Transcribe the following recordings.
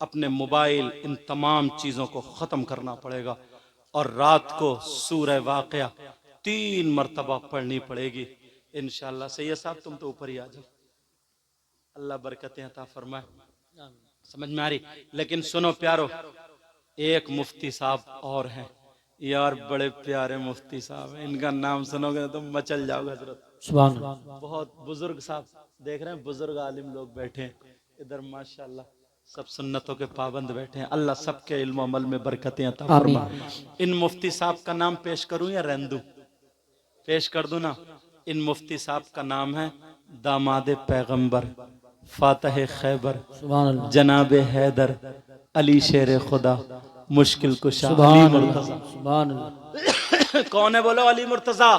اپنے موبائل ان تمام چیزوں کو ختم کرنا پڑے گا، اور رات کو سورہ واقعہ 3 مرتبہ پڑھنی پڑے گی انشاءاللہ۔ سید صاحب تم تو اوپر ہی آ جاؤ، اللہ برکتیں عطا فرمائے۔ سمجھ میں آ رہی؟ لیکن سنو پیارو، ایک مفتی صاحب اور ہیں یار، بڑے پیارے مفتی صاحب ہیں، ان کا نام سنو گے تو مچل جاؤ گے حضرت۔ سبحان اللہ۔ بہت بزرگ صاحب دیکھ رہے ہیں، بزرگ عالم لوگ بیٹھے ہیں ادھر ماشاءاللہ، سب سنتوں کے پابند بیٹھے ہیں، اللہ سب کے علم و عمل میں برکتیں عطا فرمائے۔ ان مفتی صاحب کا نام پیش کروں یا رہن دوں؟ پیش کر دوں نا۔ ان مفتی صاحب کا نام ہے داماد پیغمبر، فاتح خیبر، سبحان اللہ۔ جناب حیدر علی شیر خدا، مشکل کشا علی سبحان مرتضی۔ اللہ۔ سبحان اللہ۔ کون ہے بولو؟ علی مرتضی۔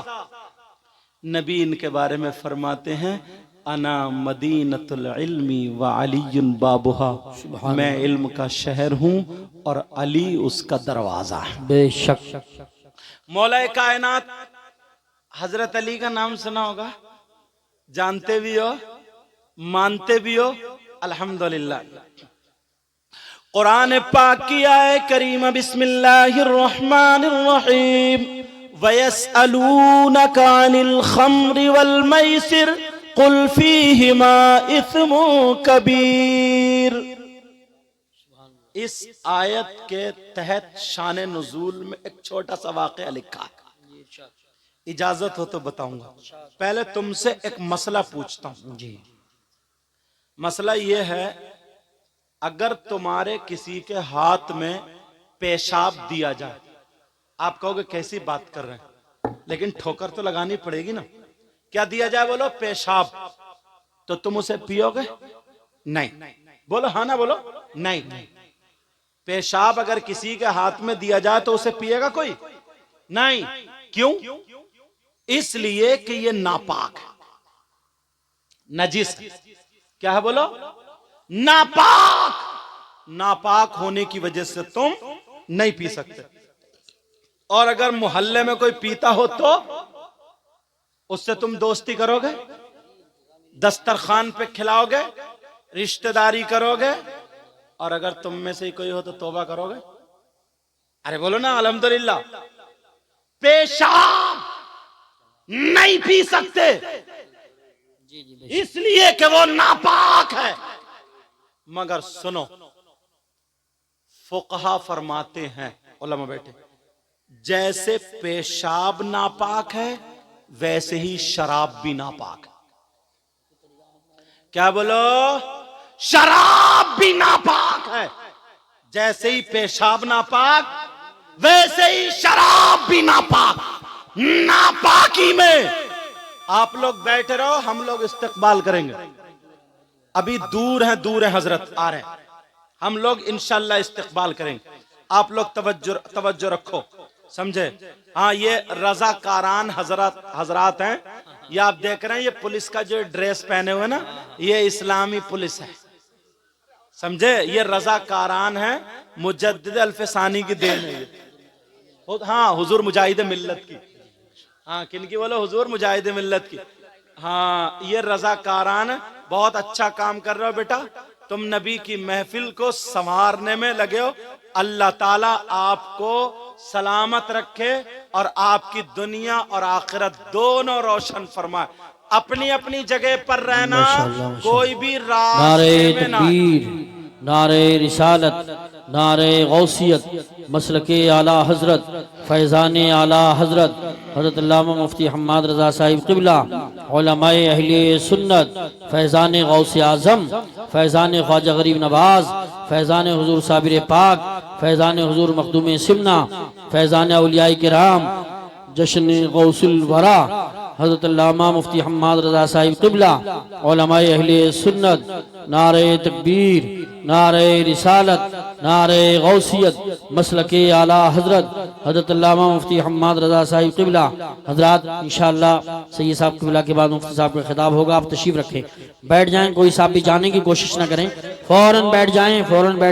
نبی ان کے بارے میں فرماتے ہیں انا مدینۃ العلم وعلی بابھا، میں علم کا شہر ہوں اور علی اس کا دروازہ ہے۔ بے شک۔ مولا کائنات حضرت علی کا نام سنا ہوگا، جانتے بھی ہو، مانتے بھی ہو، الحمدللہ۔ قرآن پاک کی آیت کریمہ بسم اللہ الرحمن الرحیم، وَيَسْأَلُونَكَ عَنِ الْخَمْرِ وَالْمَيْسِرِ قُلْ فِيهِمَا اِثْمٌ كَبِيرٌ۔ اس آیت کے تحت شان نزول میں ایک چھوٹا سا واقعہ لکھا ہے، اجازت ہو تو بتاؤں گا۔ پہلے تم سے ایک مسئلہ پوچھتا ہوں جی۔ مسئلہ یہ ہے، اگر تمہارے کسی کے ہاتھ میں پیشاب دیا جائے، آپ کہو گے کیسی بات کر رہے ہیں، لیکن ٹھوکر تو لگانی پڑے گی نا۔ کیا دیا جائے؟ بولو پیشاب، تو تم اسے پیو گے؟ نہیں۔ بولو ہاں نہ بولو نہیں۔ پیشاب اگر کسی کے ہاتھ میں دیا جائے تو اسے پیے گا کوئی؟ نہیں۔ کیوں؟ اس لیے کہ یہ ناپاک ہے، نجس ہے۔ کیا ہے بولو؟ ناپاک۔ ناپاک ہونے کی وجہ سے تم نہیں پی سکتے، اور اگر محلے میں کوئی پیتا ہو تو اس سے تم دوستی کرو گے، دسترخوان پہ کھلاؤ گے، رشتہ داری کرو گے، اور اگر تم میں سے کوئی ہو تو توبہ کرو گے؟ ارے بولو نا الحمدللہ۔ پیشاب نہیں پی سکتے اس لیے کہ وہ ناپاک ہے، مگر سنو، فقہا فرماتے ہیں، علماء بیٹھے، جیسے پیشاب ناپاک ہے ویسے ہی شراب بھی ناپاک ہے۔ کیا بولو؟ شراب بھی ناپاک ہے، جیسے ہی پیشاب ناپاک ویسے ہی شراب بھی ناپاک۔ ناپاکی میں آپ لوگ بیٹھے رہو، ہم لوگ استقبال کریں گے۔ ابھی دور ہیں حضرت آ رہے ہیں، ہم لوگ انشاءاللہ استقبال کریں گے۔ آپ لوگ توجہ رکھو، سمجھے؟ ہاں، یہ رضاکاران حضرات ہیں، یہ آپ دیکھ رہے ہیں، یہ پولیس کا جو ڈریس پہنے ہوئے نا، یہ اسلامی پولیس ہے، سمجھے؟ یہ رضاکاران ہیں، مجدد الفسانی کی دین ہے یہ۔ ہاں، حضور مجاہد ملت کی۔ ہاں، کن کی بولو؟ حضور مجاہد ملت کی۔ ہاں، یہ رضاکاران بہت اچھا کام کر رہے ہو بیٹا، تم نبی کی محفل کو سنوارنے میں لگے ہو۔ اللہ تعالیٰ آپ کو سلامت رکھے اور آپ کی دنیا اور آخرت دونوں روشن فرمائے۔ اپنی اپنی جگہ پر رہنا، کوئی بھی راستے نعرہ میں نہ۔ تکبیر، نعرہ رسالت، نعرہ غوثیت، مسلک اعلیٰ حضرت، فیضان اعلیٰ حضرت حضرت علامہ مفتی حماد رضا صاحب قبلہ، علماء اہل سنت، فیضان غوث اعظم، فیضان خواجہ غریب نواز، فیضان حضور صابر پاک، فیضان حضور مخدوم سمنہ، فیضان اولیاء کرام، جشن غوث الورا حضرت علامہ مفتی حماد رضا صاحب قبلہ، علماء اہل سنت، نعرہ تکبیر، نعرہ رسالت، نعرہ غوثیت، مسلک اعلیٰ حضرت حضرت علامہ مفتی حماد رضا صاحب قبلہ۔ حضرات انشاءاللہ سید صاحب قبلہ کے بعد مفتی صاحب کا خطاب ہوگا، آپ تشریف رکھیں، بیٹھ جائیں، کوئی صاحب بھی جانے کی کوشش نہ کریں، فوراً بیٹھ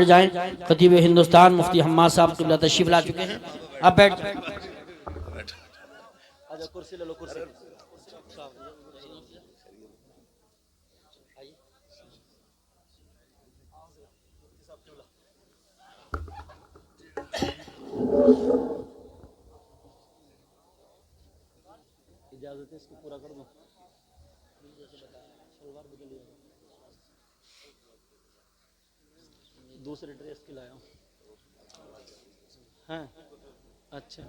جائیں۔ خطیب ہندوستان مفتی حماد صاحب قبلہ تشریف لا چکے ہیں، اب بیٹھ جائیں۔ کرسی لے لو، کرسی۔ اجازت ہے اس کو پورا کر دو. دوسرے ڈریس کی لایا ہوں. ہاں اچھا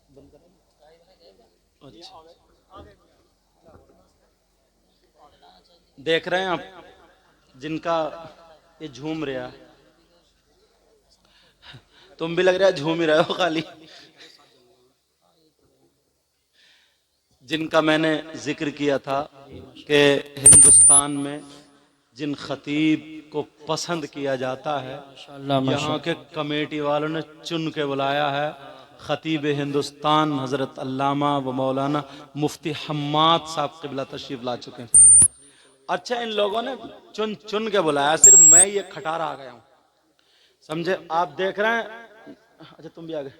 بند کرا. اچھا دیکھ رہے ہیں آپ جن کا یہ جھوم رہا ہے, تم بھی لگ رہا ہے جھوم ہی رہے ہو خالی. جن کا میں نے ذکر کیا تھا کہ ہندوستان میں جن خطیب کو پسند کیا جاتا ہے یہاں کے کمیٹی والوں نے چن کے بلایا ہے. خطیب ہندوستان حضرت علامہ و مولانا مفتی حماد صاحب قبلہ تشریف لا چکے ہیں. اچھا ان لوگوں نے چن کے بلایا, صرف میں یہ کھٹارا آ گیا ہوں, سمجھے. آپ دیکھ رہے ہیں, اچھا تم بھی آ گئے.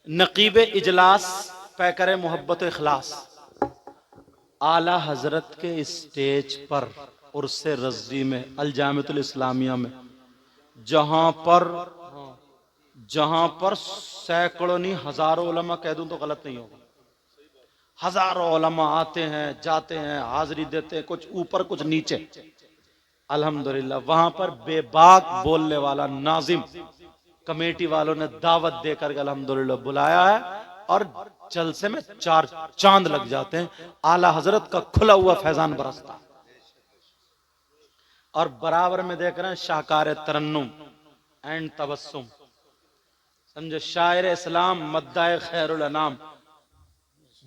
نقیب اجلاس پیکر محبت و اخلاص اعلی حضرت کے اسٹیج پر عرس رضوی میں الجامعۃ الاسلامیہ میں جہاں پر سینکڑوں نہیں ہزاروں علماء کہہ دوں تو غلط نہیں ہوگا, ہزاروں علماء آتے ہیں جاتے ہیں حاضری دیتے ہیں, کچھ اوپر کچھ نیچے. الحمدللہ وہاں پر بے باک بولنے والا ناظم کمیٹی والوں نے دعوت دے کر الحمدللہ بلایا ہے, اور جلسے میں 4 چاند لگ جاتے ہیں. اعلی حضرت کا کھلا ہوا فیضان برستا, اور برابر میں دیکھ رہے ہیں شاہکار ترنم اینڈ تبسم, سمجھے. شاعر اسلام مداح خیر الانام,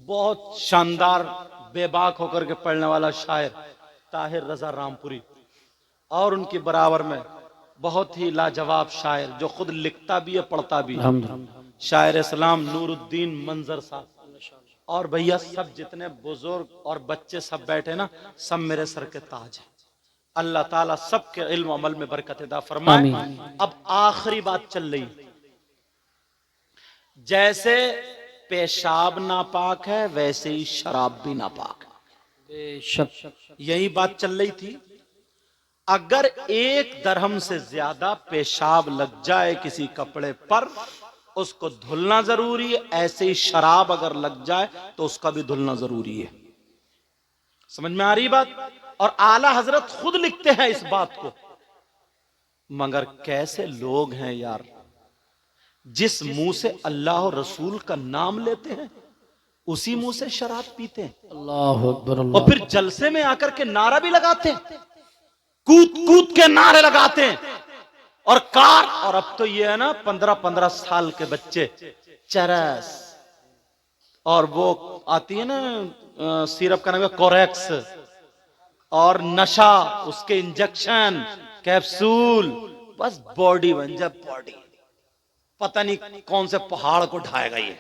بہت شاندار بے باک ہو کر کے پڑھنے والا شاعر طاہر رضا رامپوری, اور ان کی برابر میں بہت ہی لاجواب شاعر جو خود لکھتا بھی ہے پڑھتا بھی ہے, شاعر اسلام نور الدین منظر صاحب. اور بھیا سب جتنے بزرگ اور بچے سب بیٹھے نا, سب میرے سر کے تاج ہیں. اللہ تعالیٰ سب کے علم و عمل میں برکت عطا فرمائے. اب آخری بات چل رہی, جیسے پیشاب ناپاک ہے ویسے ہی شراب بھی ناپاک ہے. یہی بات چل رہی تھی. اگر 1 درہم سے زیادہ پیشاب لگ جائے کسی کپڑے پر اس کو دھلنا ضروری ہے, ایسے ہی شراب اگر لگ جائے تو اس کا بھی دھلنا ضروری ہے. سمجھ میں آ رہی بات؟ اور اعلی حضرت خود لکھتے ہیں اس بات کو. مگر کیسے لوگ ہیں یار, جس منہ سے اللہ اور رسول کا نام لیتے ہیں اسی منہ سے شراب پیتے ہیں. اللہ اکبر. اور پھر جلسے میں آ کر کے نعرہ بھی لگاتے ہیں, کود کے نعرے لگاتے ہیں, اور اب تو یہ ہے نا 15 سال کے بچے چرس, اور وہ آتی ہے نا سیرپ کا نام ہے کوریکس, اور نشا اس کے انجیکشن کیپسول, بس باڈی بن جائے باڈی. پتہ نہیں کون سے پہاڑ کو ڈھائے گا یہ,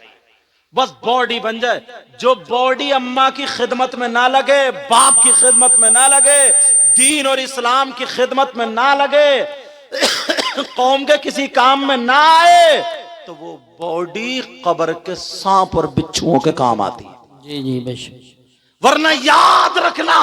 بس باڈی بن جائے. جو باڈی اماں کی خدمت میں نہ لگے, باپ کی خدمت میں نہ لگے, دین اور اسلام کی خدمت میں نہ لگے, قوم کے کسی کام میں نہ آئے, تو وہ باڈی قبر کے سانپ اور بچھوؤں کے کام آتی ہے. جی جی بے شک. ورنہ یاد رکھنا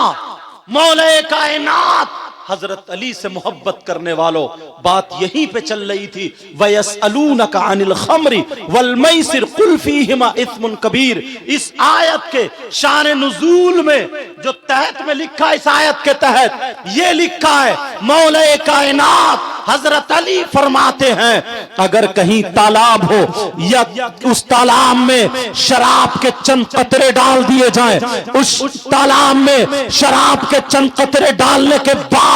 مولا کائنات حضرت علی سے محبت کرنے والوں, بات یہیں پہ چل رہی تھی. وَيَسْأَلُونَكَ عَنِ الْخَمْرِ وَالْمَيْسِرِ قُلْ فِيهِمَا اِثْمٌ كَبِيرٌ. اس آیت کے شان نزول میں جو تحت میں لکھا, اس آیت کے تحت یہ لکھا ہے, مولا کائنات حضرت علی فرماتے ہیں اگر کہیں تالاب ہو یا اس تالاب میں شراب کے چند قطرے ڈال دیے جائیں, اس تالاب میں شراب کے چند قطرے ڈالنے کے بعد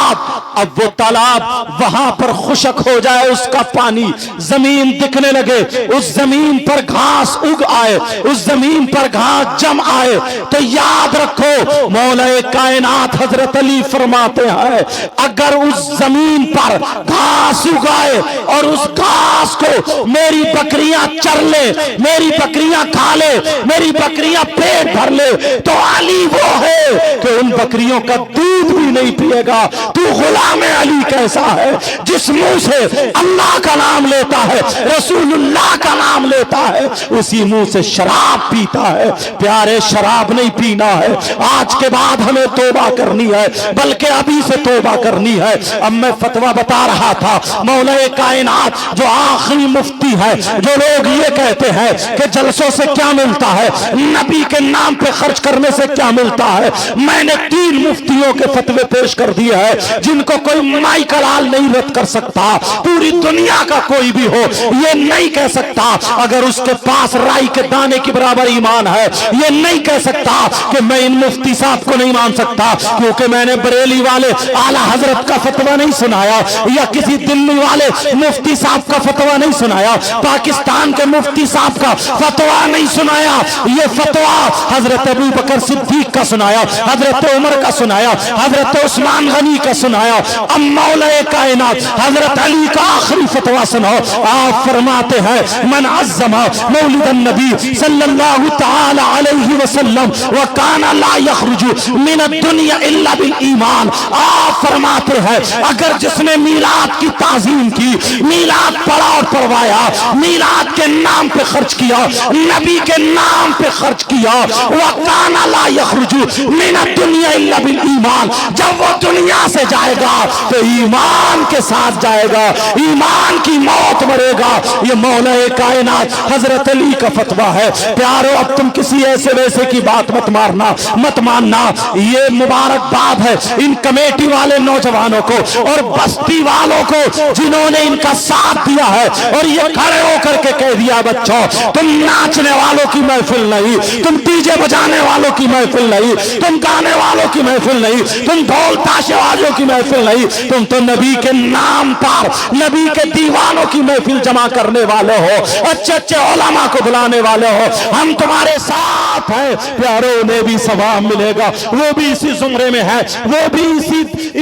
اب وہ تالاب وہاں پر خشک ہو جائے, اس کا پانی زمین دکھنے لگے, اس زمین پر گھاس اگ آئے, اس زمین پر گھاس جم آئے, تو یاد رکھو مولا کائنات حضرت علی فرماتے ہیں اگر اس زمین پر گھاس اگائے اور اس گھاس کو میری بکریاں چر لے, میری بکریاں کھا لے, میری بکریاں پیٹ بھر لے, تو علی وہ ہے کہ ان بکریوں کا دودھ بھی نہیں پیے گا۔ تو غلام علی کیسا ہے جس منہ سے اللہ کا نام لیتا ہے، رسول اللہ کا نام لیتا ہے، اسی منہ سے شراب پیتا ہے۔ پیارے شراب نہیں پینا ہے، آج کے بعد ہمیں توبہ کرنی ہے، بلکہ ابھی سے توبہ کرنی ہے۔ اب میں فتویٰ بتا رہا تھا، مولا کائنات جو آخری مفتی ہے، جو لوگ یہ کہتے ہیں کہ جلسوں سے کیا ملتا ہے، نبی کے نام پہ خرچ کرنے سے کیا ملتا ہے، میں نے 3 مفتیوں کے فتوے پیش کر دیے ہیں جن کو کوئی مائی کلال نہیں رد کر سکتا۔ پوری دنیا کا کوئی بھی ہو یہ نہیں کہہ سکتا اگر اس کے پاس رائی کے دانے کی برابر ایمان ہے، یہ نہیں کہہ سکتا کہ میں ان مفتی صاحب کو نہیں مان سکتا کیونکہ میں نے بریلی والے اعلیٰ حضرت کا فتویٰ نہیں سنایا، یا کسی دلی والے مفتی صاحب کا فتویٰ نہیں سنایا، پاکستان کے مفتی صاحب کا فتویٰ نہیں سنایا، یہ فتویٰ حضرت ابو بکر صدیق کا سنایا، حضرت عمر کا سنایا، حضرت عثمان غنی کا سنایا۔ اب مولا کائنات حضرت علی کا آخری فتویٰ سناؤ۔ آپ فرماتے ہیں من عظم مولد النبی صلی اللہ تعالی علیہ وسلم وکان لا یخرج من الدنیا الا بالایمان۔ آپ فرماتے ہیں اگر جس نے میلاد کی تعظیم کی، میلاد پڑھا اور پڑھوایا، میلاد کے نام پہ خرچ کیا، نبی کے نام پہ خرچ کیا، وَكَانَ لَا يَخْرُجُ مِنَ الدُّنْيَا إِلَّا بِالْإِيمَانِ، جب وہ دنیا سے جائے گا تو ایمان کے ساتھ جائے گا، ایمان کی موت مرے گا۔ یہ مولا کائنات حضرت علی کا فتویٰ ہے۔ پیارو اب تم کسی ایسے ویسے کی بات مت ماننا، یہ مبارکباد ہے ان کمیٹی والے نوجوانوں کو اور بستی والوں کو جنہوں نے ان کا ساتھ دیا ہے اور یہ کھڑے ہو کر کے کہہ دیا بچوں تم ناچنے والوں کی محفل نہیں، تم ڈی جے بجانے والوں کی محفل نہیں، تم گانے والوں کی محفل نہیں، تم ڈھول تاشے والوں کی محفل نہیں، تم تو نبی کے نام پر نبی کے دیوانوں کی محفل جمع کرنے والے ہو، اچھے اچھے علماء کو بلانے والے ہو، ہم تمہارے ساتھ ہیں۔ پیاروں انہیں بھی ثواب ملے گا، وہ بھی اسی زمرے میں ہے، وہ بھی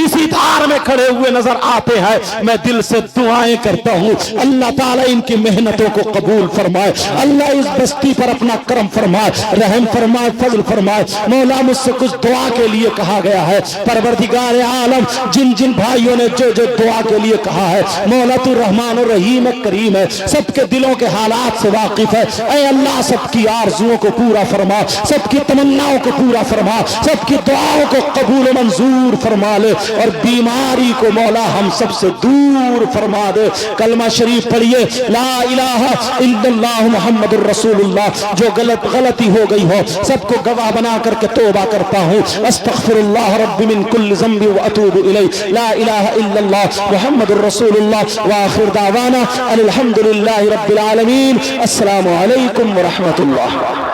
اسی دھار میں کھڑے ہوئے نظر آتے ہیں۔ میں دل سے دعائیں کرتا ہوں اللہ تعالیٰ ان کی محنتوں کو قبول فرمائے، اللہ اس بستی پر اپنا کرم فرمائے، رحم فرمائے، فضل فرمائے۔ مولا مجھ سے کچھ دعا کے لیے کہا گیا ہے، پروردگار عالم جن جن بھائیوں نے جو جو دعا کے لیے کہا ہے، مولا تو رحمان و رحیم کریم ہے، سب کے دلوں کے حالات سے واقف ہے۔ اے اللہ سب کی آرزوؤں کو پورا فرما، سب کی تمناؤں کو پورا فرما، سب کی دعاؤں کو قبول و منظور فرما لے اور بیماری کو مولا ہم سب سے دور فرما دے۔ کلمہ شریف پڑھیے لا الہ الا اللہ محمد الرسول اللہ۔ جو غلطی ہو گئی ہو سب کو گواہ بنا کر کے توبہ کرتا ہوں، استغفر اللہ رب من کل ذنب واتوب الیہ، لا الہ الا اللہ محمد الرسول اللہ۔ وآخر دعوانا الحمد للہ رب العالمین۔ السلام علیکم ورحمۃ اللہ۔